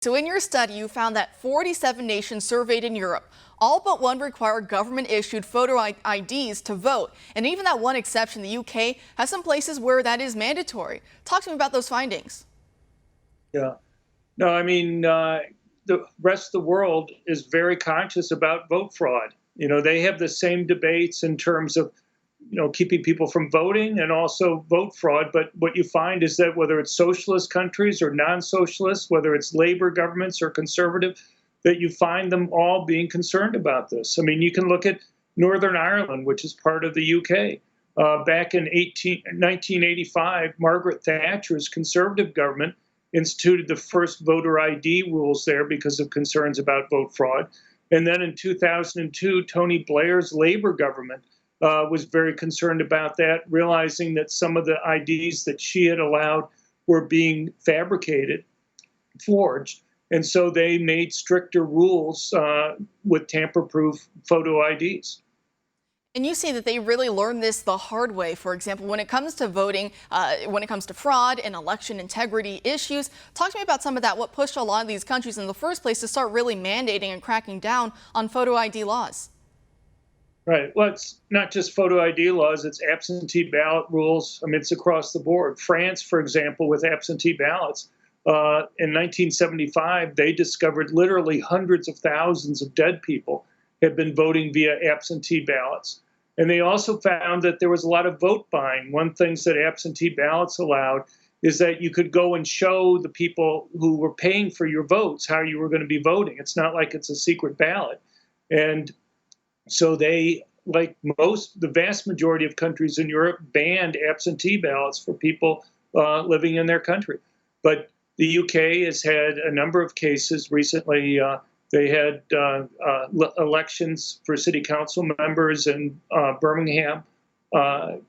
So in your study, you found that 47 nations surveyed in Europe, all but one require government-issued photo IDs to vote. And even that one exception, the UK, has some places where that is mandatory. Talk to me about those findings. Yeah. No, I mean, the rest of the world is very conscious about vote fraud. They have the same debates in terms of, keeping people from voting and also vote fraud. But what you find is that whether it's socialist countries or non-socialist, whether it's labor governments or conservative, that you find them all being concerned about this. I mean, you can look at Northern Ireland, which is part of the UK. Back in 1985, Margaret Thatcher's conservative government instituted the first voter ID rules there because of concerns about vote fraud. And then in 2002, Tony Blair's Labour government was very concerned about that, realizing that some of the IDs that she had allowed were being fabricated, forged. And so they made stricter rules with tamper-proof photo IDs. And you see that they really learned this the hard way. For example, when it comes to voting, when it comes to fraud and election integrity issues, talk to me about some of that. What pushed a lot of these countries in the first place to start really mandating and cracking down on photo ID laws? Right. Well, it's not just photo ID laws, it's absentee ballot rules. I mean, it's across the board. France, for example, with absentee ballots, in 1975, they discovered literally hundreds of thousands of dead people had been voting via absentee ballots. And they also found that there was a lot of vote buying. One thing that absentee ballots allowed is that you could go and show the people who were paying for your votes how you were going to be voting. It's not like it's a secret ballot. And so they, like the vast majority of countries in Europe, banned absentee ballots for people living in their country. But the UK has had a number of cases recently. They had elections for city council members in Birmingham,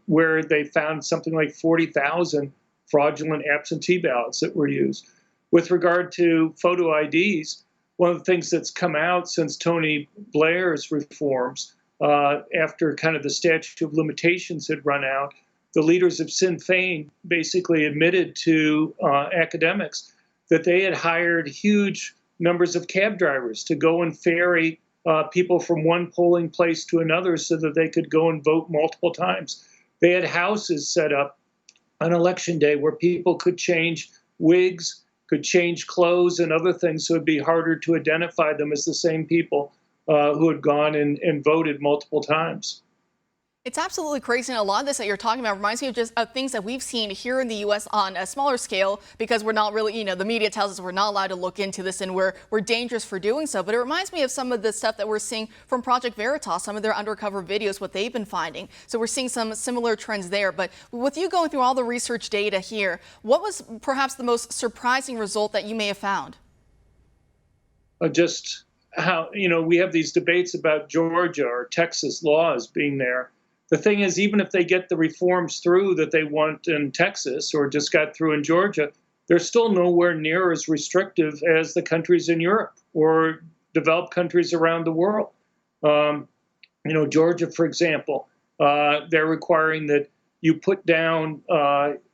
where they found something like 40,000 fraudulent absentee ballots that were used. With regard to photo IDs, one of the things that's come out since Tony Blair's reforms, after kind of the statute of limitations had run out, the leaders of Sinn Féin basically admitted to academics that they had hired huge numbers of cab drivers to go and ferry people from one polling place to another so that they could go and vote multiple times. They had houses set up on election day where people could change wigs, could change clothes and other things, so it'd be harder to identify them as the same people who had gone and voted multiple times. It's absolutely crazy, and a lot of this that you're talking about reminds me of just things that we've seen here in the U.S. on a smaller scale, because we're not really, the media tells us we're not allowed to look into this and we're dangerous for doing so. But it reminds me of some of the stuff that we're seeing from Project Veritas, some of their undercover videos, what they've been finding. So we're seeing some similar trends there. But with you going through all the research data here, what was perhaps the most surprising result that you may have found? Just how, we have these debates about Georgia or Texas laws being there. The thing is, even if they get the reforms through that they want in Texas or just got through in Georgia, they're still nowhere near as restrictive as the countries in Europe or developed countries around the world. Georgia, for example, they're requiring that you put down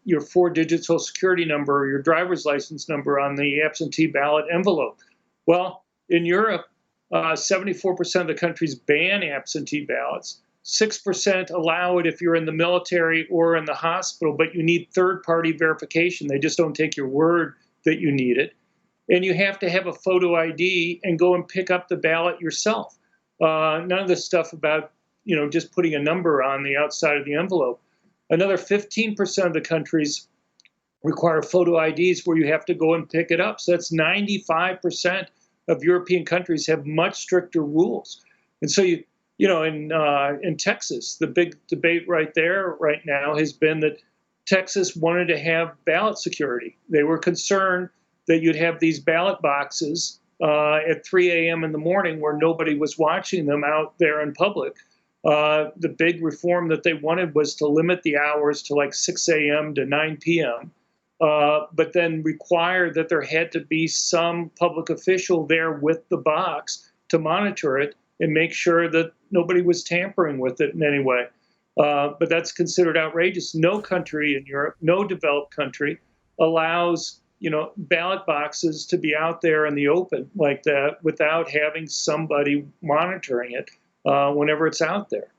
your 4-digit Social Security number or your driver's license number on the absentee ballot envelope. Well, in Europe, 74% of the countries ban absentee ballots. 6% allow it if you're in the military or in the hospital, but you need third-party verification. They just don't take your word that you need it. And you have to have a photo ID and go and pick up the ballot yourself. None of this stuff about, just putting a number on the outside of the envelope. Another 15% of the countries require photo IDs where you have to go and pick it up. So that's 95% of European countries have much stricter rules. And so in Texas, the big debate right there right now has been that Texas wanted to have ballot security. They were concerned that you'd have these ballot boxes at 3 a.m. in the morning where nobody was watching them out there in public. The big reform that they wanted was to limit the hours to like 6 a.m. to 9 p.m., but then require that there had to be some public official there with the box to monitor it and make sure that nobody was tampering with it in any way. But that's considered outrageous. No country in Europe, no developed country, allows ballot boxes to be out there in the open like that without having somebody monitoring it whenever it's out there.